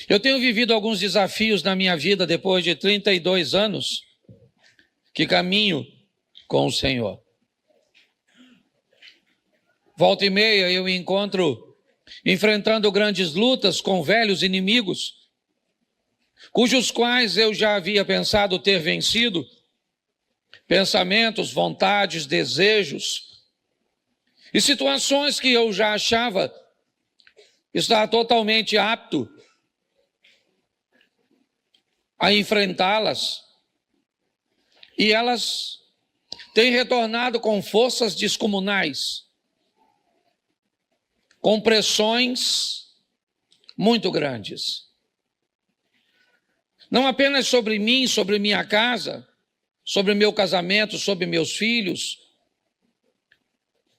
Eu tenho vivido alguns desafios na minha vida depois de 32 anos que caminho com o Senhor. Volta e meia eu me encontro enfrentando grandes lutas com velhos inimigos, cujos quais eu já havia pensado ter vencido, pensamentos, vontades, desejos e situações que eu já achava estar totalmente apto a enfrentá-las, e elas têm retornado com forças descomunais, com pressões muito grandes. Não apenas sobre mim, sobre minha casa, sobre meu casamento, sobre meus filhos,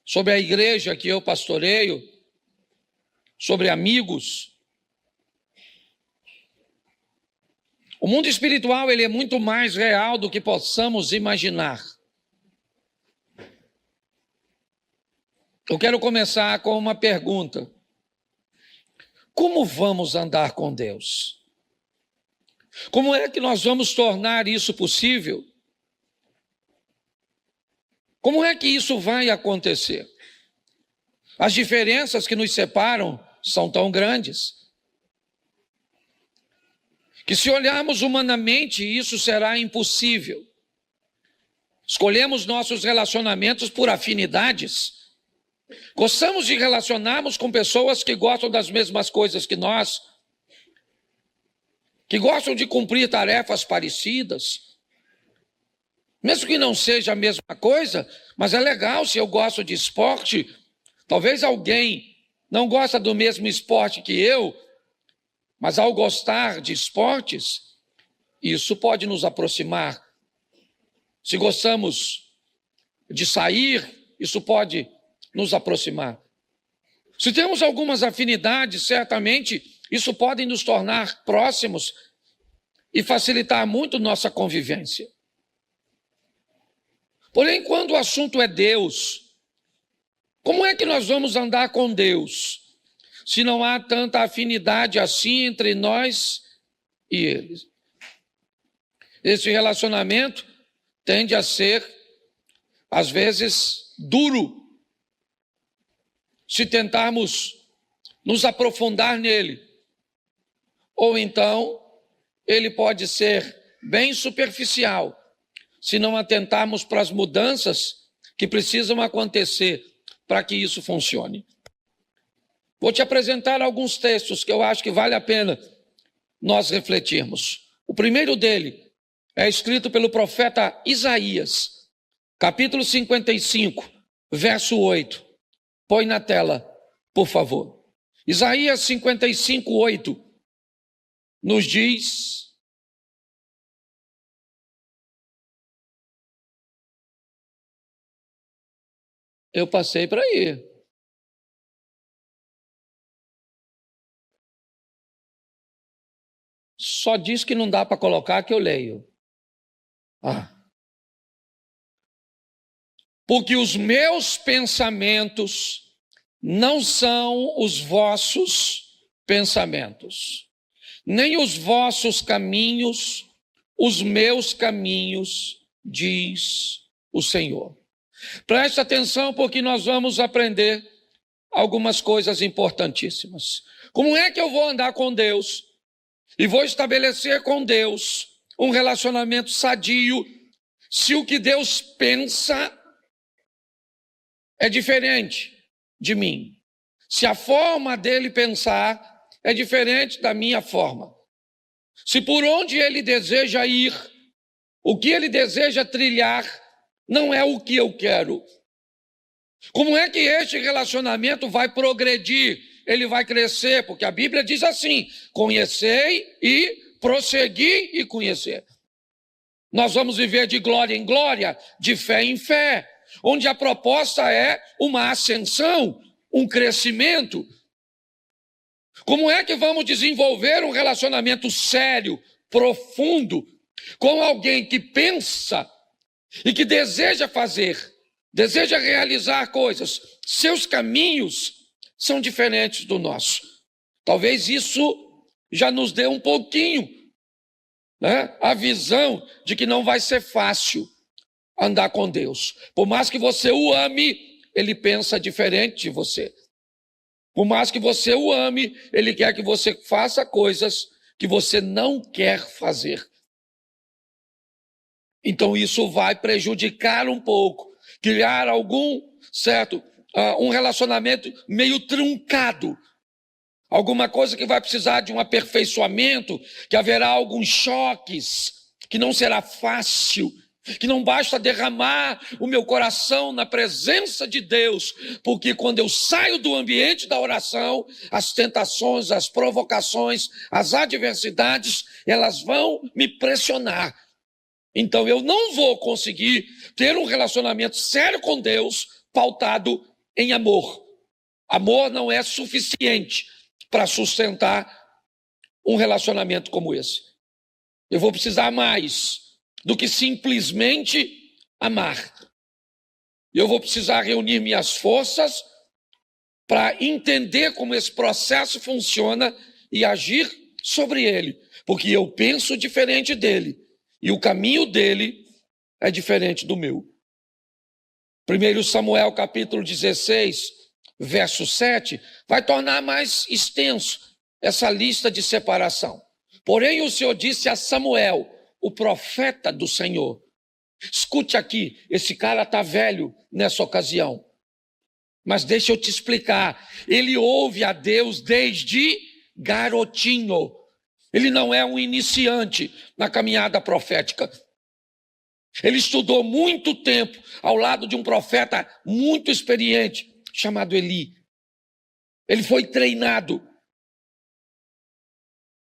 sobre a igreja que eu pastoreio, sobre amigos. O mundo espiritual, ele é muito mais real do que possamos imaginar. Eu quero começar com uma pergunta. Como vamos andar com Deus? Como é que nós vamos tornar isso possível? Como é que isso vai acontecer? As diferenças que nos separam são tão grandes que, se olharmos humanamente, isso será impossível. Escolhemos nossos relacionamentos por afinidades. Gostamos de relacionarmos com pessoas que gostam das mesmas coisas que nós, que gostam de cumprir tarefas parecidas. Mesmo que não seja a mesma coisa, mas é legal se eu gosto de esporte. Talvez alguém não gosta do mesmo esporte que eu, mas ao gostar de esportes, isso pode nos aproximar. Se gostamos de sair, isso pode nos aproximar. Se temos algumas afinidades, certamente isso pode nos tornar próximos e facilitar muito nossa convivência. Porém, quando o assunto é Deus, como é que nós vamos andar com Deus se não há tanta afinidade assim entre nós e Ele? Esse relacionamento tende a ser, às vezes, duro, se tentarmos nos aprofundar nele. Ou então, ele pode ser bem superficial, se não atentarmos para as mudanças que precisam acontecer para que isso funcione. Vou te apresentar alguns textos que eu acho que vale a pena nós refletirmos. O primeiro dele é escrito pelo profeta Isaías, capítulo 55, verso 8. Põe na tela, por favor. Isaías 55, 8 nos diz: eu passei para aí. Só diz que não dá para colocar que eu leio. Porque os meus pensamentos não são os vossos pensamentos, nem os vossos caminhos, os meus caminhos, diz o Senhor. Preste atenção, porque nós vamos aprender algumas coisas importantíssimas. Como é que eu vou andar com Deus e vou estabelecer com Deus um relacionamento sadio se o que Deus pensa é diferente de mim? Se a forma dele pensar é diferente da minha forma? Se por onde ele deseja ir, o que ele deseja trilhar, não é o que eu quero? Como é que este relacionamento vai progredir? Ele vai crescer, porque a Bíblia diz assim: conhecei e prossegui e conhecer. Nós vamos viver de glória em glória, de fé em fé, onde a proposta é uma ascensão, um crescimento. Como é que vamos desenvolver um relacionamento sério, profundo, com alguém que pensa e que deseja fazer, deseja realizar coisas? Seus caminhos são diferentes do nosso. Talvez isso já nos deu um pouquinho, né, a visão de que não vai ser fácil andar com Deus. Por mais que você o ame, ele pensa diferente de você. Por mais que você o ame, ele quer que você faça coisas que você não quer fazer. Então isso vai prejudicar um pouco, criar um relacionamento meio truncado. Alguma coisa que vai precisar de um aperfeiçoamento, que haverá alguns choques, que não será fácil, que não basta derramar o meu coração na presença de Deus, porque quando eu saio do ambiente da oração, as tentações, as provocações, as adversidades, elas vão me pressionar. Então eu não vou conseguir ter um relacionamento sério com Deus pautado em amor. Amor não é suficiente para sustentar um relacionamento como esse. Eu vou precisar mais do que simplesmente amar. Eu vou precisar reunir minhas forças para entender como esse processo funciona e agir sobre ele, porque eu penso diferente dele e o caminho dele é diferente do meu. 1 Samuel capítulo 16, verso 7, vai tornar mais extenso essa lista de separação. Porém, o Senhor disse a Samuel, o profeta do Senhor, escute aqui, esse cara está velho nessa ocasião, mas deixa eu te explicar, ele ouve a Deus desde garotinho, ele não é um iniciante na caminhada profética. Ele estudou muito tempo ao lado de um profeta muito experiente, chamado Eli. Ele foi treinado.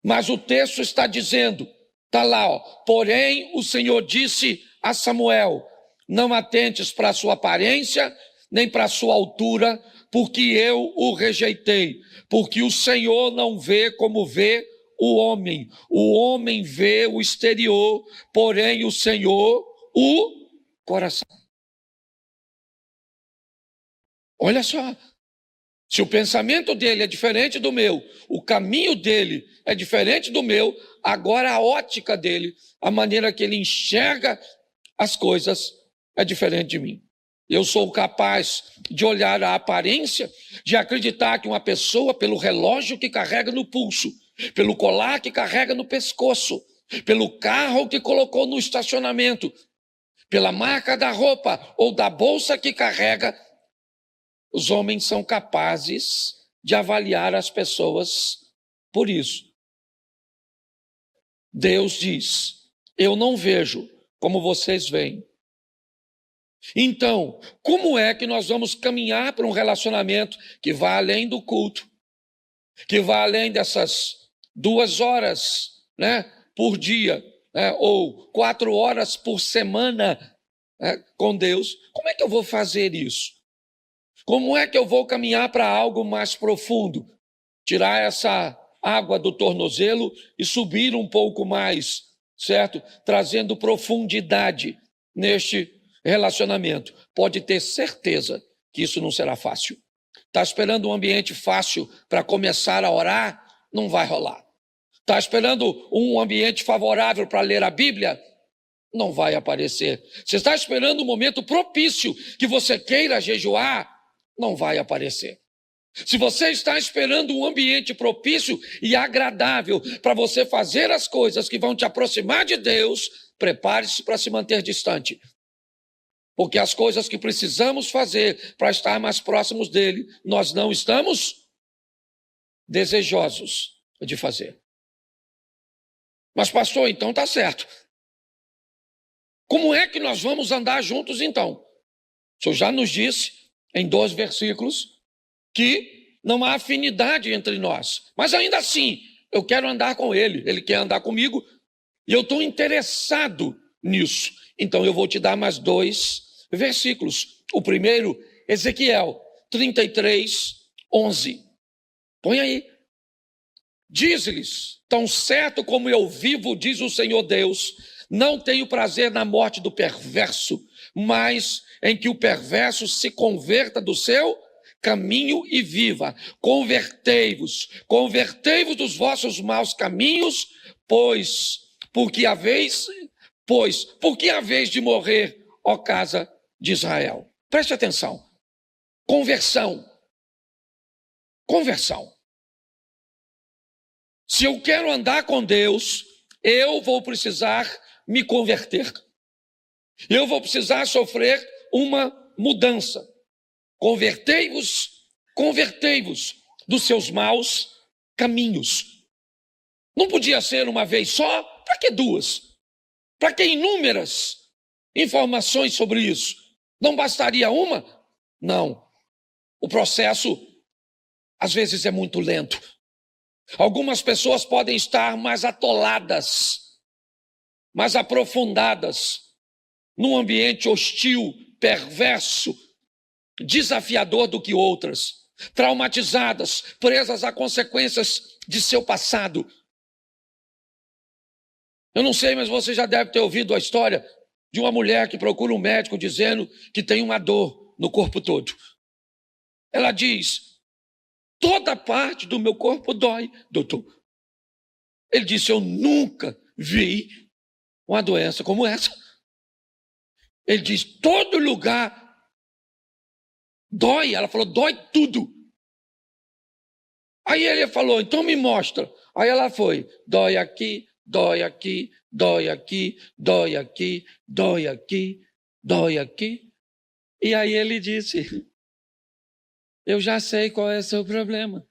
Mas o texto está dizendo, está lá, ó, porém o Senhor disse a Samuel, não atentes para a sua aparência, nem para a sua altura, porque eu o rejeitei. Porque o Senhor não vê como vê o homem vê o exterior, porém o Senhor o coração. Olha só, se o pensamento dele é diferente do meu, o caminho dele é diferente do meu, agora a ótica dele, a maneira que ele enxerga as coisas é diferente de mim. Eu sou capaz de olhar a aparência, de acreditar que uma pessoa, pelo relógio que carrega no pulso, pelo colar que carrega no pescoço, pelo carro que colocou no estacionamento, pela marca da roupa ou da bolsa que carrega, os homens são capazes de avaliar as pessoas por isso. Deus diz, eu não vejo como vocês veem. Então, como é que nós vamos caminhar para um relacionamento que vá além do culto, que vá além dessas 2 horas, né, por dia, ou 4 horas por semana, com Deus? Como é que eu vou fazer isso? Como é que eu vou caminhar para algo mais profundo? Tirar essa água do tornozelo e subir um pouco mais, certo? Trazendo profundidade neste relacionamento. Pode ter certeza que isso não será fácil. Está esperando um ambiente fácil para começar a orar? Não vai rolar. Está esperando um ambiente favorável para ler a Bíblia? Não vai aparecer. Você está esperando um momento propício que você queira jejuar? Não vai aparecer. Se você está esperando um ambiente propício e agradável para você fazer as coisas que vão te aproximar de Deus, prepare-se para se manter distante. Porque as coisas que precisamos fazer para estar mais próximos dele, nós não estamos desejosos de fazer. Mas pastor, então está certo. Como é que nós vamos andar juntos então? O Senhor já nos disse em 2 versículos que não há afinidade entre nós. Mas ainda assim, eu quero andar com ele, ele quer andar comigo e eu estou interessado nisso. Então eu vou te dar mais 2 versículos. O primeiro, Ezequiel 33, 11. Põe aí. Diz-lhes, tão certo como eu vivo, diz o Senhor Deus, não tenho prazer na morte do perverso, mas em que o perverso se converta do seu caminho e viva. Convertei-vos dos vossos maus caminhos, porque haveis de morrer, ó casa de Israel. Preste atenção. Conversão. Se eu quero andar com Deus, eu vou precisar me converter. Eu vou precisar sofrer uma mudança. Convertei-vos dos seus maus caminhos. Não podia ser uma vez só? Para que duas? Para que inúmeras informações sobre isso? Não bastaria uma? Não. O processo, às vezes, é muito lento. Algumas pessoas podem estar mais atoladas, mais aprofundadas, num ambiente hostil, perverso, desafiador do que outras, traumatizadas, presas a consequências de seu passado. Eu não sei, mas você já deve ter ouvido a história de uma mulher que procura um médico dizendo que tem uma dor no corpo todo. Ela diz: toda parte do meu corpo dói, doutor. Ele disse: eu nunca vi uma doença como essa. Ele diz: todo lugar dói. Ela falou: dói tudo. Aí ele falou: então me mostra. Aí ela foi: dói aqui, dói aqui, dói aqui, dói aqui, dói aqui, dói aqui. E aí ele disse: eu já sei qual é o seu problema.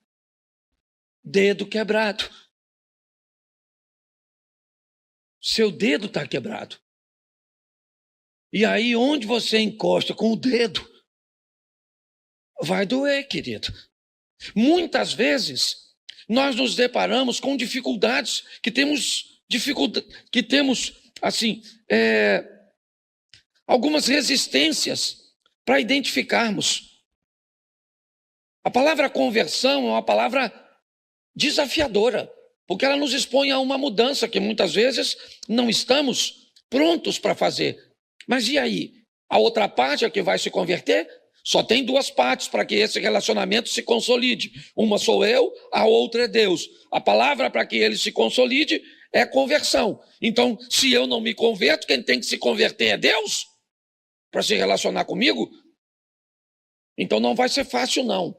Dedo quebrado. Seu dedo está quebrado. E aí, onde você encosta com o dedo, vai doer, querido. Muitas vezes, nós nos deparamos com dificuldades, algumas resistências para identificarmos. A palavra conversão é uma palavra desafiadora, porque ela nos expõe a uma mudança que muitas vezes não estamos prontos para fazer. Mas e aí? A outra parte é que vai se converter? Só tem duas partes para que esse relacionamento se consolide. Uma sou eu, a outra é Deus. A palavra para que ele se consolide é conversão. Então, se eu não me converto, quem tem que se converter é Deus para se relacionar comigo? Então não vai ser fácil, não.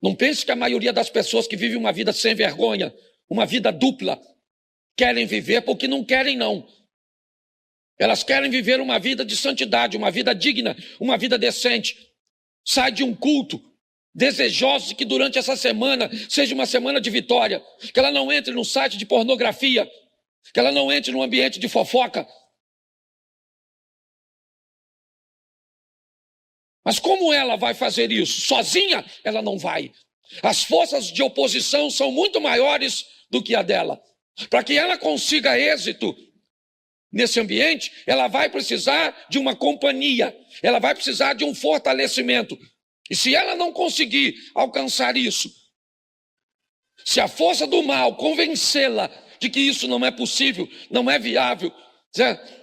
Não pense que a maioria das pessoas que vivem uma vida sem vergonha, uma vida dupla, querem viver porque não querem, não. Elas querem viver uma vida de santidade, uma vida digna, uma vida decente. Sai de um culto, desejosos que durante essa semana seja uma semana de vitória, que ela não entre num site de pornografia, que ela não entre num ambiente de fofoca. Mas como ela vai fazer isso? Sozinha, ela não vai. As forças de oposição são muito maiores do que a dela. Para que ela consiga êxito nesse ambiente, ela vai precisar de uma companhia, ela vai precisar de um fortalecimento. E se ela não conseguir alcançar isso, se a força do mal convencê-la de que isso não é possível, não é viável,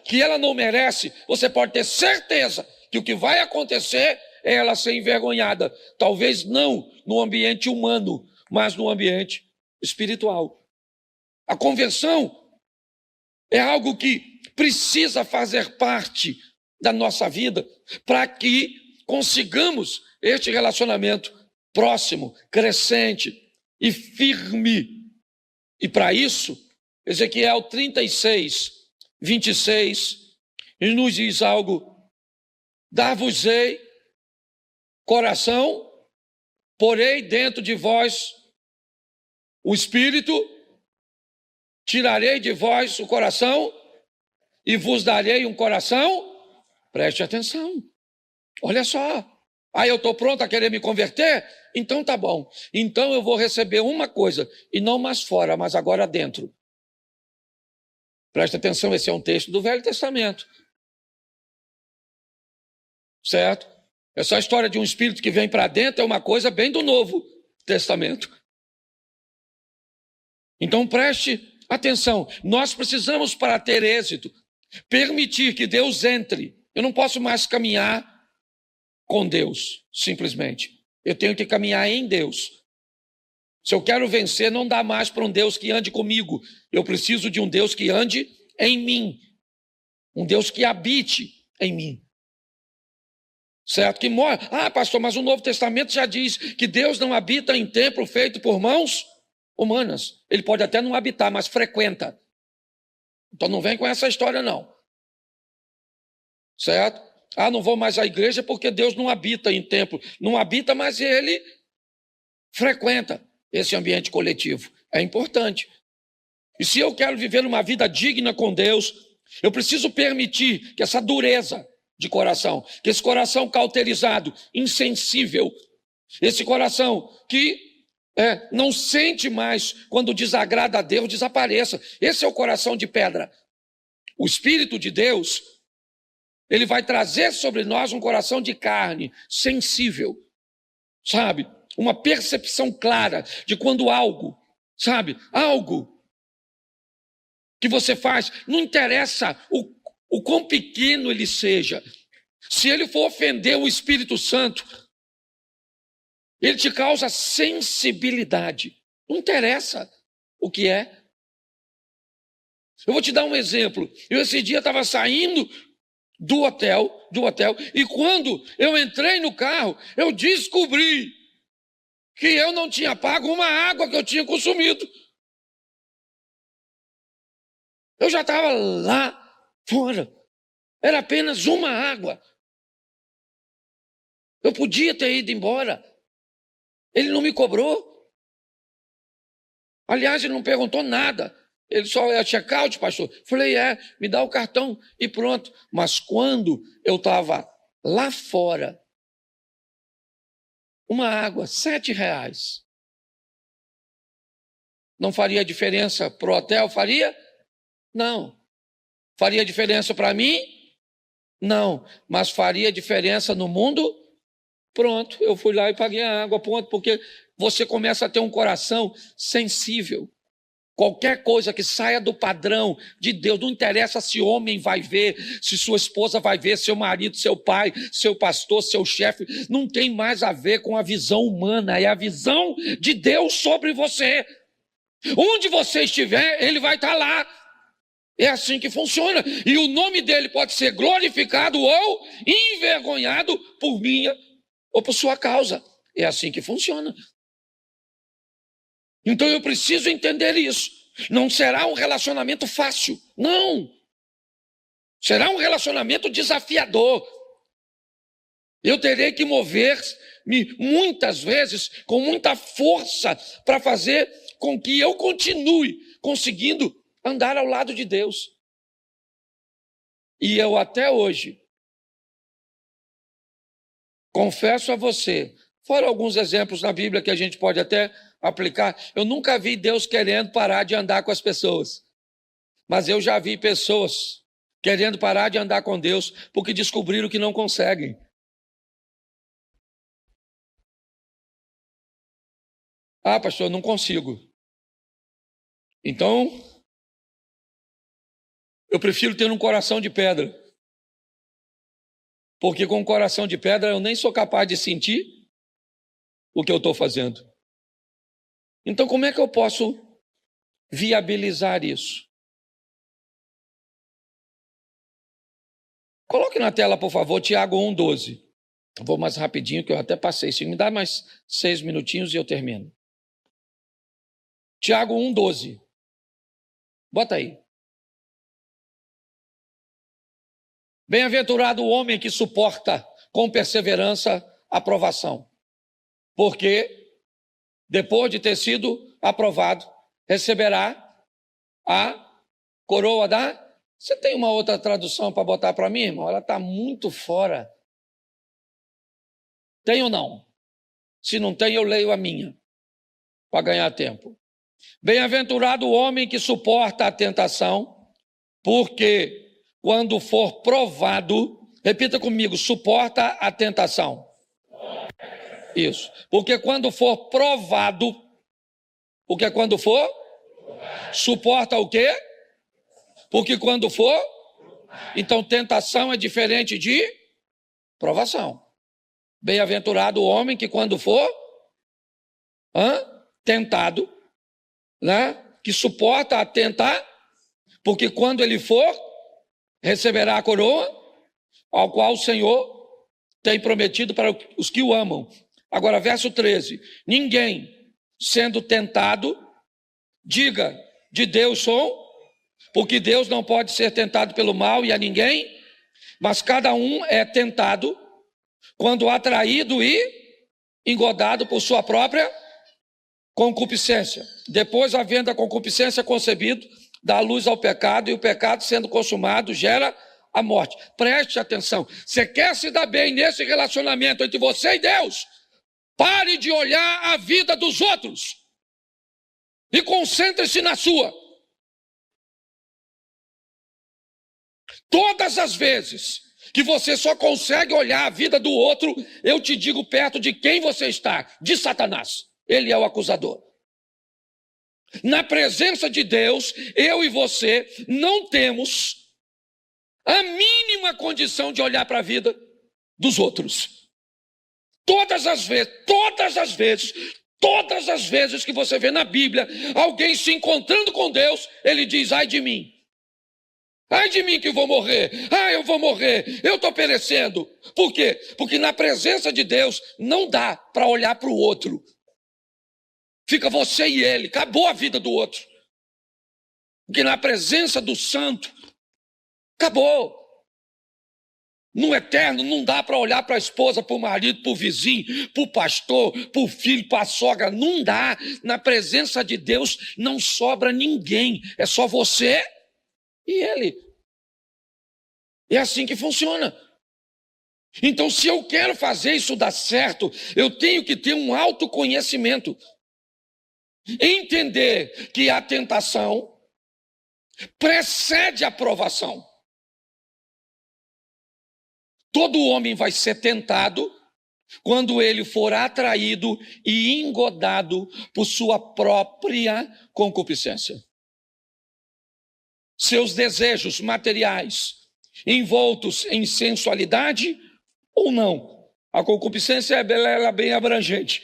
que ela não merece, você pode ter certeza que o que vai acontecer é ela ser envergonhada. Talvez não no ambiente humano, mas no ambiente espiritual. A conversão é algo que precisa fazer parte da nossa vida para que consigamos este relacionamento próximo, crescente e firme. E para isso, Ezequiel 36, 26, ele nos diz algo: dar-vos-ei coração, porei dentro de vós o espírito, tirarei de vós o coração e vos darei um coração. Preste atenção. Olha só. Aí eu estou pronto a querer me converter? Então tá bom. Então eu vou receber uma coisa, e não mais fora, mas agora dentro. Preste atenção, esse é um texto do Velho Testamento. Certo? Essa história de um espírito que vem para dentro é uma coisa bem do Novo Testamento. Então preste atenção. Nós precisamos, para ter êxito, permitir que Deus entre. Eu não posso mais caminhar com Deus, simplesmente. Eu tenho que caminhar em Deus. Se eu quero vencer, não dá mais para um Deus que ande comigo. Eu preciso de um Deus que ande em mim. Um Deus que habite em mim. Certo? Que mora. Ah, pastor, mas o Novo Testamento já diz que Deus não habita em templo feito por mãos humanas. Ele pode até não habitar, mas frequenta. Então não vem com essa história, não. Certo? Ah, não vou mais à igreja porque Deus não habita em templo. Não habita, mas ele frequenta esse ambiente coletivo. É importante. E se eu quero viver uma vida digna com Deus, eu preciso permitir que essa dureza de coração, que esse coração cauterizado, insensível, esse coração que não sente mais quando desagrada a Deus, desapareça. Esse é o coração de pedra. O Espírito de Deus, ele vai trazer sobre nós um coração de carne, sensível, sabe? Uma percepção clara de quando algo, sabe? Algo que você faz, não interessa o quão pequeno ele seja. Se ele for ofender o Espírito Santo, ele te causa sensibilidade. Não interessa o que é. Eu vou te dar um exemplo. Eu esse dia estava saindo do hotel, e quando eu entrei no carro, eu descobri que eu não tinha pago uma água que eu tinha consumido. Eu já estava lá fora. Era apenas uma água. Eu podia ter ido embora. Ele não me cobrou. Aliás, ele não perguntou nada. Ele só é check-out, pastor. Falei, me dá o cartão e pronto. Mas quando eu estava lá fora, uma água, R$7. Não faria diferença para o hotel? Faria? Não. Faria diferença para mim? Não. Mas faria diferença no mundo? Pronto, eu fui lá e paguei a água, ponto, porque você começa a ter um coração sensível. Qualquer coisa que saia do padrão de Deus, não interessa se homem vai ver, se sua esposa vai ver, seu marido, seu pai, seu pastor, seu chefe, não tem mais a ver com a visão humana, é a visão de Deus sobre você. Onde você estiver, ele vai estar lá. É assim que funciona. E o nome dele pode ser glorificado ou envergonhado por minha ou por sua causa. É assim que funciona. Então eu preciso entender isso. Não será um relacionamento fácil. Não. Será um relacionamento desafiador. Eu terei que mover-me muitas vezes com muita força para fazer com que eu continue conseguindo andar ao lado de Deus. E eu até hoje confesso a você, fora alguns exemplos na Bíblia que a gente pode até aplicar, eu nunca vi Deus querendo parar de andar com as pessoas. Mas eu já vi pessoas querendo parar de andar com Deus porque descobriram que não conseguem. Ah, pastor, eu não consigo. Então, eu prefiro ter um coração de pedra. Porque com um coração de pedra eu nem sou capaz de sentir o que eu estou fazendo. Então, como é que eu posso viabilizar isso? Coloque na tela, por favor, Tiago 1,12. Vou mais rapidinho, que eu até passei. Se me dá mais 6 minutinhos e eu termino. Tiago 1,12. Bota aí. Bem-aventurado o homem que suporta com perseverança a provação, porque depois de ter sido aprovado, receberá a coroa da... Você tem uma outra tradução para botar para mim, irmão? Ela está muito fora. Tem ou não? Se não tem, eu leio a minha, para ganhar tempo. Bem-aventurado o homem que suporta a tentação, porque quando for provado, repita comigo, suporta a tentação. Isso. Porque quando for provado, o que é quando for? Suporta o quê? Porque quando for? Então, tentação é diferente de provação. Bem-aventurado o homem que quando for tentado, né, que suporta a tentar, porque quando ele for, receberá a coroa, ao qual o Senhor tem prometido para os que o amam. Agora, verso 13. Ninguém, sendo tentado, diga, de Deus sou, porque Deus não pode ser tentado pelo mal e a ninguém, mas cada um é tentado quando atraído e engodado por sua própria concupiscência. Depois, havendo a concupiscência concebido, dá luz ao pecado, e o pecado, sendo consumado, gera a morte. Preste atenção. Você quer se dar bem nesse relacionamento entre você e Deus? Pare de olhar a vida dos outros e concentre-se na sua. Todas as vezes que você só consegue olhar a vida do outro, eu te digo perto de quem você está, de Satanás. Ele é o acusador. Na presença de Deus, eu e você não temos a mínima condição de olhar para a vida dos outros. Todas as vezes que você vê na Bíblia alguém se encontrando com Deus, ele diz, ai de mim que eu vou morrer, eu vou morrer, eu estou perecendo. Por quê? Porque na presença de Deus não dá para olhar para o outro. Fica você e ele, acabou a vida do outro. Porque na presença do santo, acabou. No eterno não dá para olhar para a esposa, para o marido, para o vizinho, para o pastor, para o filho, para a sogra. Não dá. Na presença de Deus não sobra ninguém. É só você e ele. É assim que funciona. Então, se eu quero fazer isso dar certo, eu tenho que ter um autoconhecimento. Entender que a tentação precede a provação. Todo homem vai ser tentado quando ele for atraído e engodado por sua própria concupiscência. Seus desejos materiais envoltos em sensualidade ou não. A concupiscência é bem abrangente.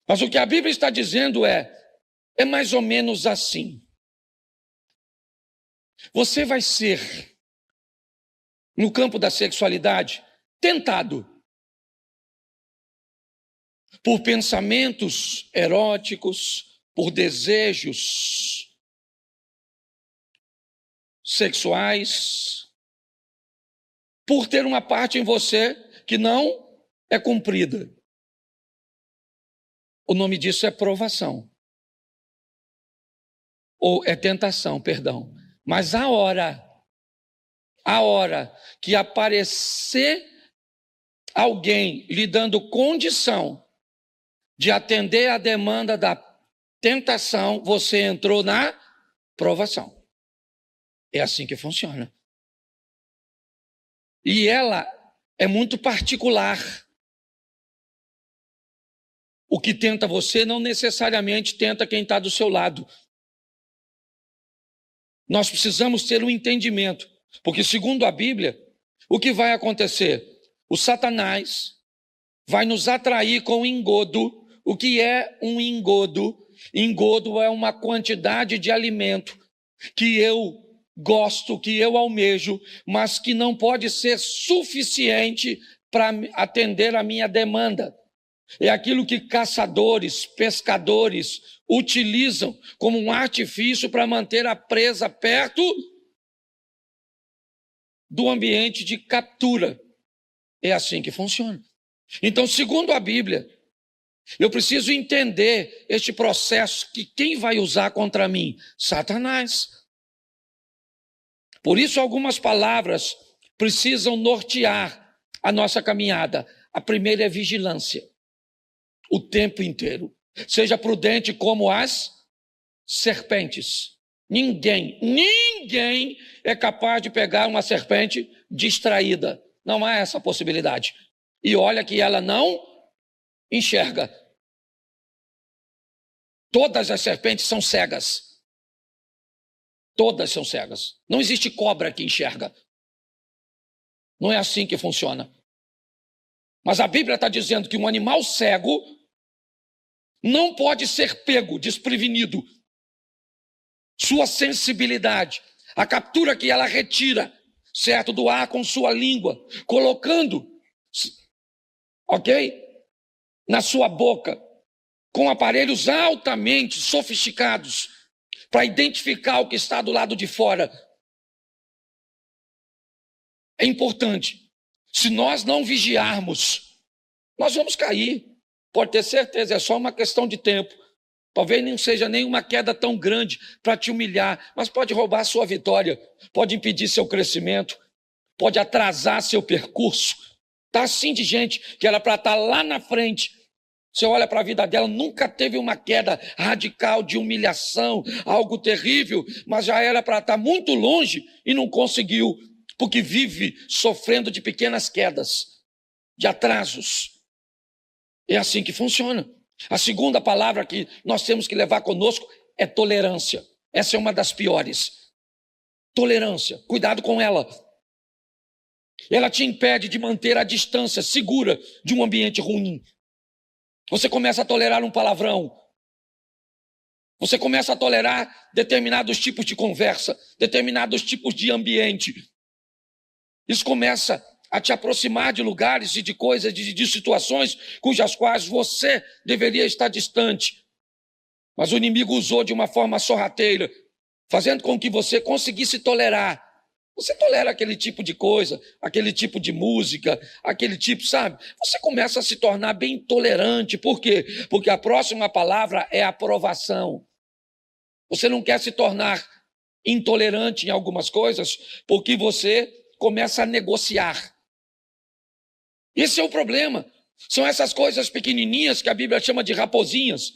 Mas o que a Bíblia está dizendo é mais ou menos assim. Você vai ser, no campo da sexualidade, tentado por pensamentos eróticos, por desejos sexuais, por ter uma parte em você que não é cumprida. O nome disso é provação. Ou é tentação, perdão. Mas a hora que aparecer alguém lhe dando condição de atender a demanda da tentação, você entrou na provação. É assim que funciona. E ela é muito particular. O que tenta você não necessariamente tenta quem está do seu lado. Nós precisamos ter um entendimento, porque segundo a Bíblia, o que vai acontecer? O Satanás vai nos atrair com engodo. O que é um engodo? Engodo é uma quantidade de alimento que eu gosto, que eu almejo, mas que não pode ser suficiente para atender a minha demanda. É aquilo que caçadores, pescadores utilizam como um artifício para manter a presa perto do ambiente de captura. É assim que funciona. Então, segundo a Bíblia, eu preciso entender este processo que quem vai usar contra mim? Satanás. Por isso, algumas palavras precisam nortear a nossa caminhada. A primeira é vigilância. O tempo inteiro. Seja prudente como as serpentes. Ninguém é capaz de pegar uma serpente distraída. Não há essa possibilidade. E olha que ela não enxerga. Todas as serpentes são cegas. Todas são cegas. Não existe cobra que enxerga. Não é assim que funciona. Mas a Bíblia está dizendo que um animal cego não pode ser pego desprevenido. Sua sensibilidade, a captura que ela retira, certo, do ar com sua língua, colocando, ok, na sua boca, com aparelhos altamente sofisticados, para identificar o que está do lado de fora. É importante. Se nós não vigiarmos, nós vamos cair. Pode ter certeza, é só uma questão de tempo. Talvez não seja nenhuma queda tão grande para te humilhar, mas pode roubar a sua vitória, pode impedir seu crescimento, pode atrasar seu percurso. Está assim de gente que era para estar lá na frente. Você olha para a vida dela, nunca teve uma queda radical de humilhação, algo terrível, mas já era para estar muito longe e não conseguiu, porque vive sofrendo de pequenas quedas, de atrasos. É assim que funciona. A segunda palavra que nós temos que levar conosco é tolerância. Essa é uma das piores. Tolerância, cuidado com ela. Ela te impede de manter a distância segura de um ambiente ruim. Você começa a tolerar um palavrão. Você começa a tolerar determinados tipos de conversa, determinados tipos de ambiente. Isso começa a te aproximar de lugares e de coisas, de situações cujas quais você deveria estar distante. Mas o inimigo usou de uma forma sorrateira, fazendo com que você conseguisse tolerar. Você tolera aquele tipo de coisa, aquele tipo de música, aquele tipo, sabe? Você começa a se tornar bem tolerante. Por quê? Porque a próxima palavra é aprovação. Você não quer se tornar intolerante em algumas coisas, porque você começa a negociar. Esse é o problema. São essas coisas pequenininhas que a Bíblia chama de raposinhas.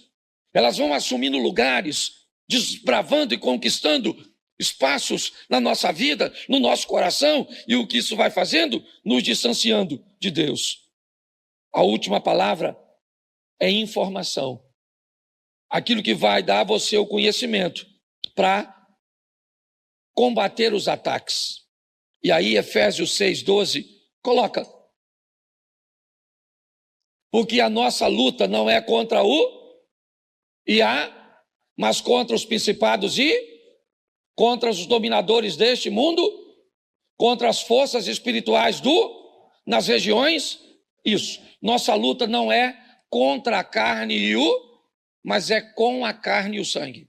Elas vão assumindo lugares, desbravando e conquistando espaços na nossa vida, no nosso coração, e o que isso vai fazendo? Nos distanciando de Deus. A última palavra é informação. Aquilo que vai dar a você o conhecimento para combater os ataques. E aí Efésios 6:12 coloca: porque a nossa luta não é contra o e a, mas contra os principados e contra os dominadores deste mundo, contra as forças espirituais nas regiões. Isso. Nossa luta não é contra a carne e mas é com a carne e o sangue.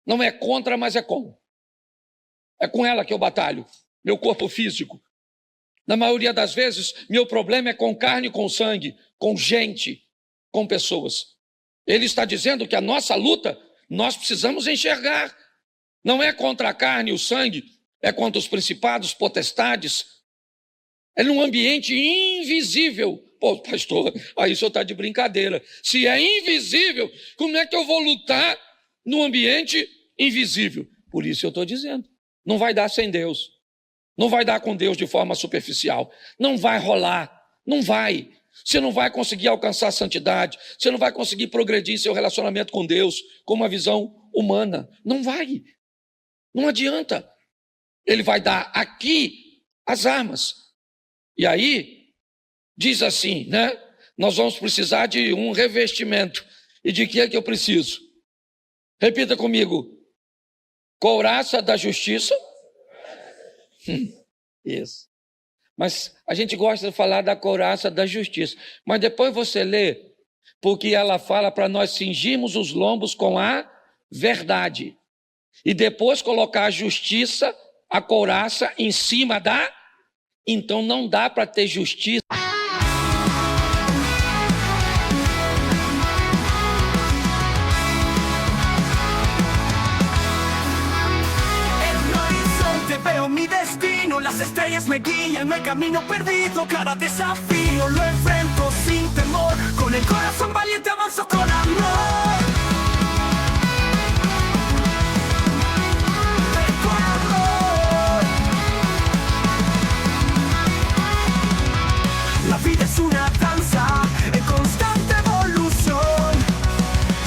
Não é contra, mas é com. É com ela que eu batalho, meu corpo físico. Na maioria das vezes, meu problema é com carne e com sangue, com gente, com pessoas. Ele está dizendo que a nossa luta, nós precisamos enxergar. Não é contra a carne e o sangue, é contra os principados, potestades. É num ambiente invisível. Pô, pastor, aí o senhor está de brincadeira. Se é invisível, como é que eu vou lutar num ambiente invisível? Por isso eu estou dizendo. Não vai dar sem Deus. Não vai dar com Deus de forma superficial. Não vai rolar. Não vai. Você não vai conseguir alcançar a santidade. Você não vai conseguir progredir em seu relacionamento com Deus com uma visão humana. Não vai. Não adianta. Ele vai dar aqui as armas. E aí, diz assim, né? Nós vamos precisar de um revestimento. E de que é que eu preciso? Repita comigo. Couraça da justiça. Isso. Mas a gente gosta de falar da couraça da justiça. Mas depois você lê, porque ela fala para nós cingirmos os lombos com a verdade. E depois colocar a justiça, a couraça, em cima da... Então não dá para ter justiça. Las estrellas me guían, no hay camino perdido, cada desafío lo enfrento sin temor, con el corazón valiente avanzo con amor. Con amor. La vida es una danza en constante evolución,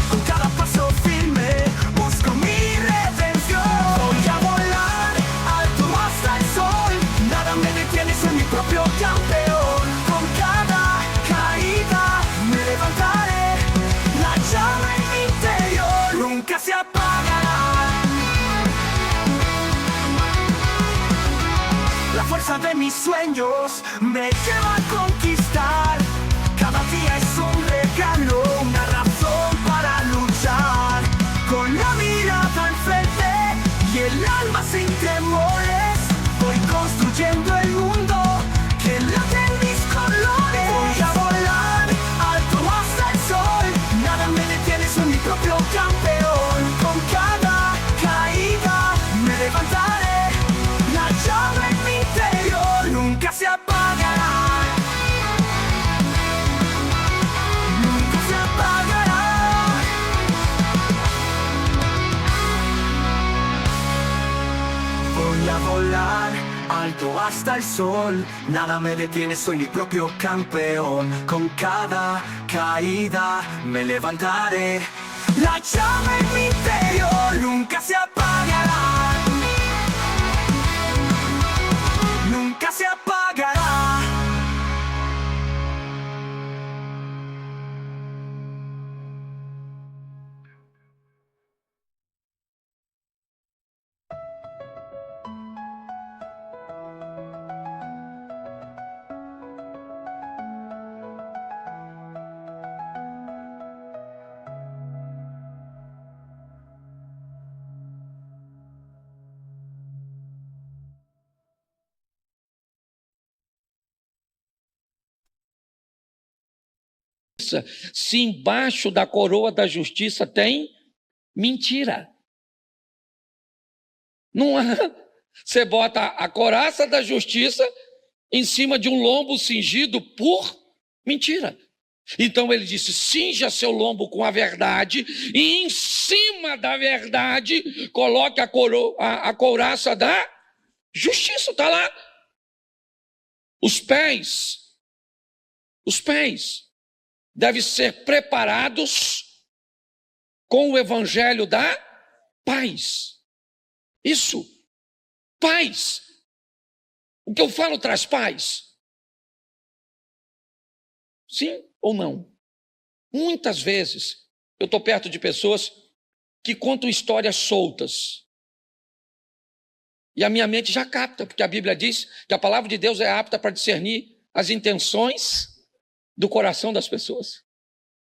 con cada paso firme busco mi redención. Voy a volar alto hasta el sol, nada me detiene, soy mi propio campeón. Con cada apagará. La fuerza de mis sueños me lleva a conquistar. Cada día es un regalo, una razón para luchar. Con la mirada al frente y el alma sin temores, voy construyendo el mundo que late en mis colores. Voy a volar alto hasta el sol, nada me detiene, soy mi propio campeón. Con cada caída me levantaré, la llama en mi interior nunca se apagará. Nunca se apagará. Voy a volar alto hasta el sol, nada me detiene, soy mi propio campeón. Con cada caída me levantaré, la llama en mi interior nunca se apagará. Nunca se apagará. Se embaixo da coroa da justiça tem mentira. Não há. Você bota a couraça da justiça em cima de um lombo cingido por mentira. Então ele disse: cinja seu lombo com a verdade e em cima da verdade coloque a couraça da justiça. Está lá. Os pés devem ser preparados com o evangelho da paz. Isso, paz. O que eu falo traz paz? Sim ou não? Muitas vezes eu estou perto de pessoas que contam histórias soltas. E a minha mente já capta, porque a Bíblia diz que a palavra de Deus é apta para discernir as intenções do coração das pessoas.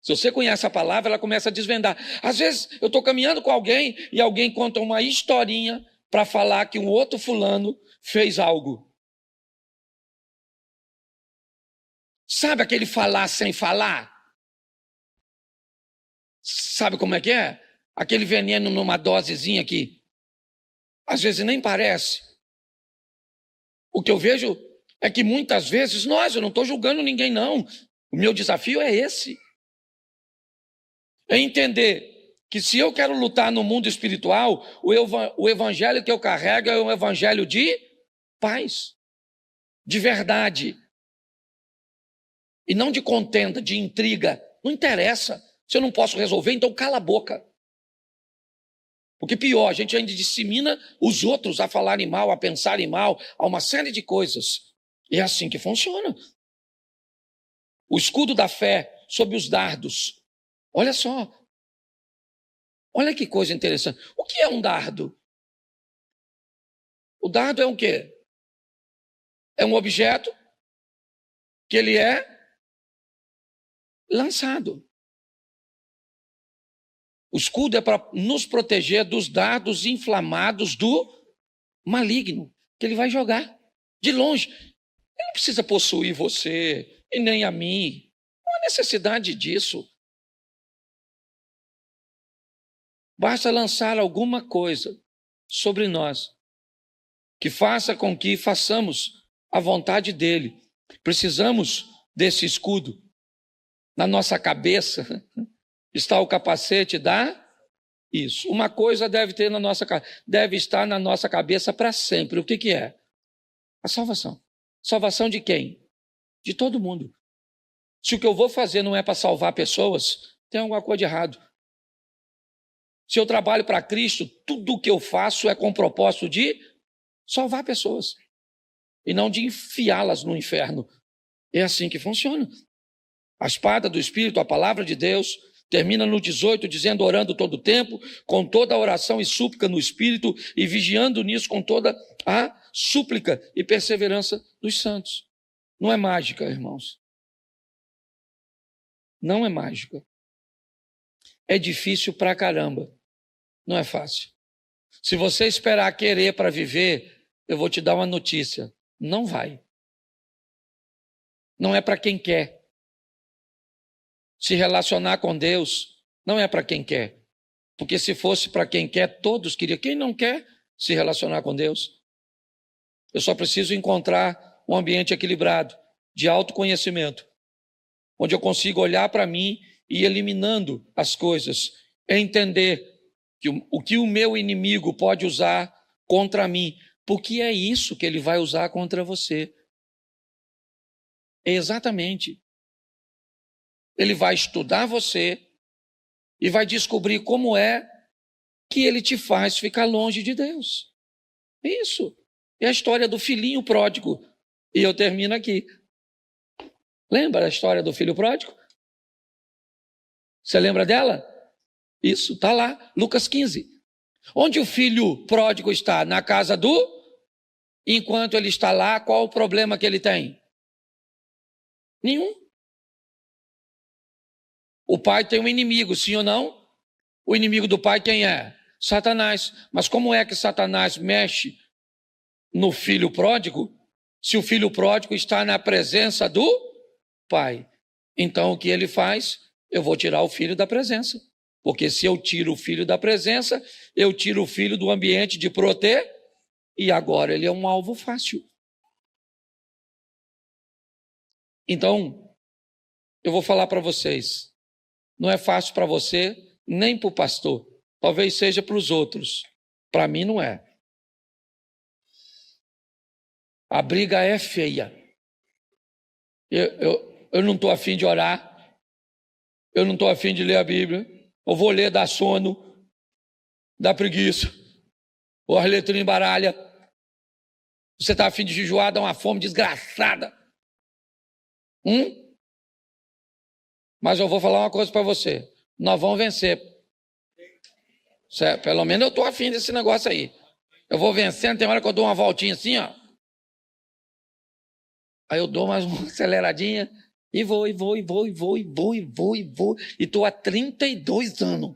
Se você conhece a palavra, ela começa a desvendar. Às vezes eu estou caminhando com alguém e alguém conta uma historinha para falar que um outro fulano fez algo. Sabe aquele falar sem falar? Sabe como é que é? Aquele veneno numa dosezinha que às vezes nem parece. O que eu vejo é que muitas vezes eu não estou julgando ninguém não. O meu desafio é esse. É entender que se eu quero lutar no mundo espiritual, o evangelho que eu carrego é um evangelho de paz, de verdade. E não de contenda, de intriga. Não interessa. Se eu não posso resolver, então cala a boca. Porque pior, a gente ainda dissemina os outros a falarem mal, a pensarem mal, a uma série de coisas. E é assim que funciona. O escudo da fé sob os dardos. Olha só. Olha que coisa interessante. O que é um dardo? O dardo é o quê? É um objeto que ele é lançado. O escudo é para nos proteger dos dardos inflamados do maligno, que ele vai jogar de longe. Ele não precisa possuir você e nem a mim. Não há necessidade disso. Basta lançar alguma coisa sobre nós que faça com que façamos a vontade dele. Precisamos desse escudo. Na nossa cabeça está o capacete da isso. Uma coisa deve estar na nossa cabeça para sempre. O que é? A salvação. Salvação de quem? De todo mundo. Se o que eu vou fazer não é para salvar pessoas, tem alguma coisa de errado. Se eu trabalho para Cristo, tudo o que eu faço é com o propósito de salvar pessoas e não de enfiá-las no inferno. É assim que funciona. A espada do Espírito, a palavra de Deus, Termina no 18, dizendo: orando todo o tempo, com toda a oração e súplica no Espírito, e vigiando nisso com toda a súplica e perseverança dos santos. Não é mágica, irmãos. Não é mágica. É difícil pra caramba. Não é fácil. Se você esperar querer para viver, eu vou te dar uma notícia. Não vai. Não é para quem quer. Se relacionar com Deus não é para quem quer. Porque se fosse para quem quer, todos queriam. Quem não quer se relacionar com Deus? Eu só preciso encontrar um ambiente equilibrado, de autoconhecimento, onde eu consigo olhar para mim e ir eliminando as coisas, entender o que o meu inimigo pode usar contra mim, porque é isso que ele vai usar contra você. Exatamente. Ele vai estudar você e vai descobrir como é que ele te faz ficar longe de Deus. Isso. É a história do filhinho pródigo. E eu termino aqui. Lembra a história do filho pródigo? Você lembra dela? Isso, está lá, Lucas 15. Onde o filho pródigo está? Na casa do... Enquanto ele está lá, qual o problema que ele tem? Nenhum. O pai tem um inimigo, sim ou não? O inimigo do pai quem é? Satanás. Mas como é que Satanás mexe no filho pródigo, se o filho pródigo está na presença do pai? Então o que ele faz? Eu vou tirar o filho da presença. Porque se eu tiro o filho da presença, eu tiro o filho do ambiente de proteger, e agora ele é um alvo fácil. Então, eu vou falar para vocês, não é fácil para você, nem para o pastor. Talvez seja para os outros. Para mim não é. A briga é feia. Eu não estou afim de orar. Eu não estou afim de ler a Bíblia. Eu vou ler, dá sono, dá preguiça. Ou as letrinhas embaralha. Você está afim de jejuar, dá uma fome desgraçada. Mas eu vou falar uma coisa para você. Nós vamos vencer. Pelo menos eu estou afim desse negócio aí. Eu vou vencendo, tem hora que eu dou uma voltinha assim, ó. Aí eu dou mais uma aceleradinha e vou. E estou há 32 anos.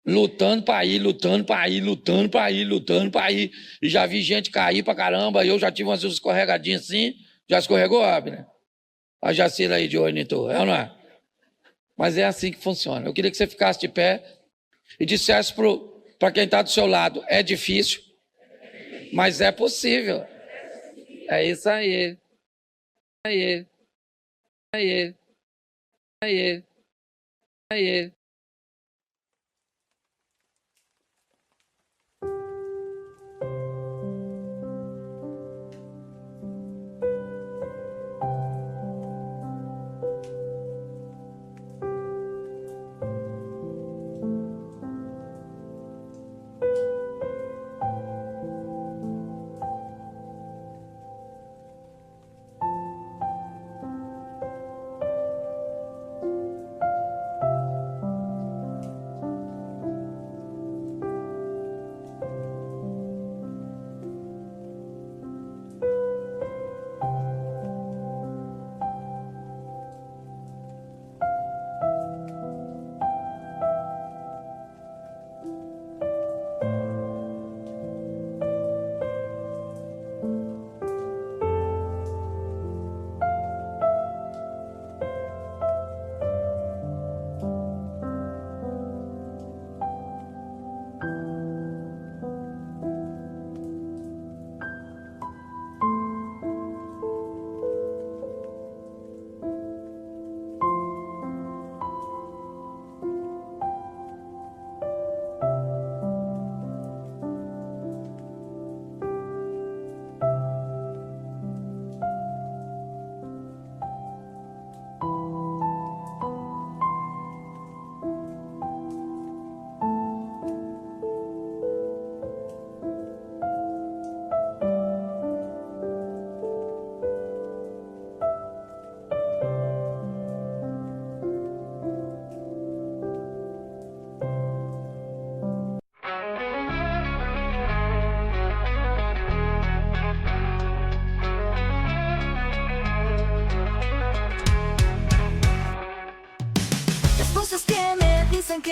Lutando para ir. E já vi gente cair para caramba. Eu já tive umas escorregadinhas assim. Já escorregou, Abner? A Jacira aí de olho em tu, é ou não é? Mas é assim que funciona. Eu queria que você ficasse de pé e dissesse para quem está do seu lado: é difícil, mas é possível. É isso aí. Aí.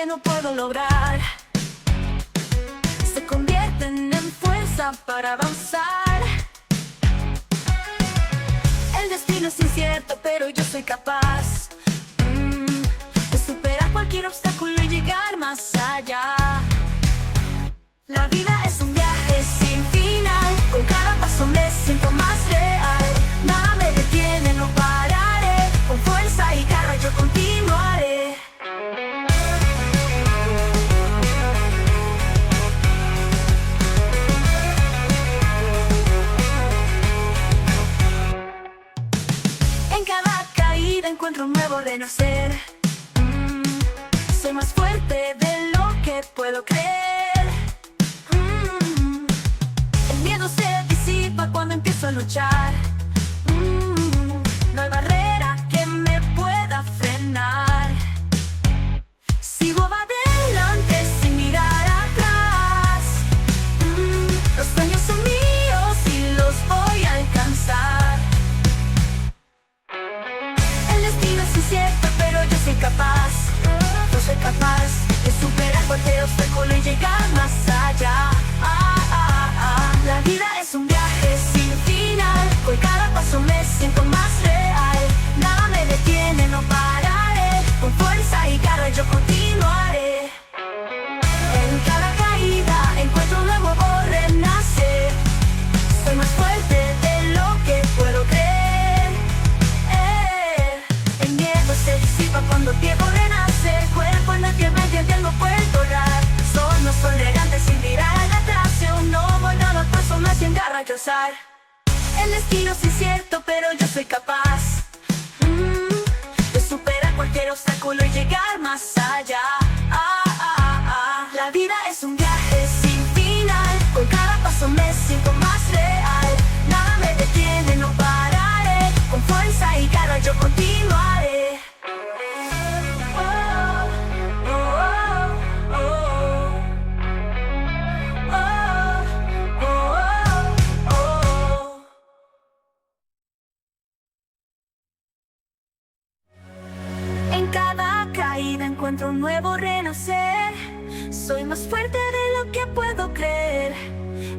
que no puedo lograr se convierten en fuerza para avanzar. El destino es incierto, pero yo soy capaz de superar cualquier obstáculo y llegar más allá. La vida es un viaje sin final, con cada paso me siento más real. Nada me detiene, no pararé, con fuerza y garra yo continuaré. En cada caída encuentro un nuevo renacer. Soy más fuerte de lo que puedo creer. El miedo se disipa cuando empiezo a luchar. No hay barrera que me pueda frenar. Sigo adelante sin mirar atrás. Los sueños son míos y los voy a alcanzar. El destino es incierto, pero yo soy capaz. Yo soy capaz de superar cualquier obstáculo y llegar más allá. La vida es un viaje sin final, con cada paso me siento más real. Nada me detiene, no pararé, con fuerza y garra yo continuaré. En cada caída encuentro un nuevo renacer. Soy más fuerte de lo que puedo creer. El miedo se disipa cuando el tiempo renace. El cuerpo en el que me no puedo orar. No soy elegante sin mirar atrás. Yo no voy a los pasos más sin garra a alcanzar. El destino es incierto, pero yo soy capaz de superar cualquier obstáculo y llegar más allá. La vida es un viaje sin final, con cada paso me siento más real. Nada me detiene, no pararé, con fuerza y garra yo continuaré. Encuentro un nuevo renacer. Soy más fuerte de lo que puedo creer.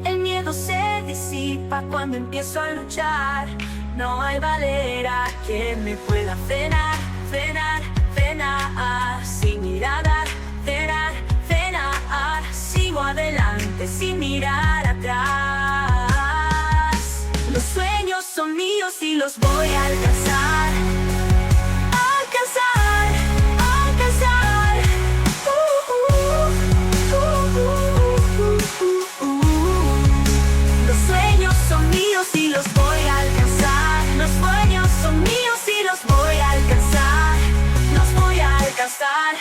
El miedo se disipa cuando empiezo a luchar. No hay barrera que me pueda frenar, frenar, frenar. Sin mirada, frenar, frenar. Sigo adelante sin mirar atrás. Los sueños son míos y los voy a alcanzar. Y los voy a alcanzar. Los sueños son míos y los voy a alcanzar. Los voy a alcanzar.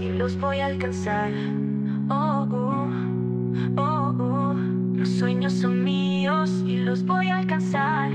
Y los voy a alcanzar. Los sueños son míos y los voy a alcanzar.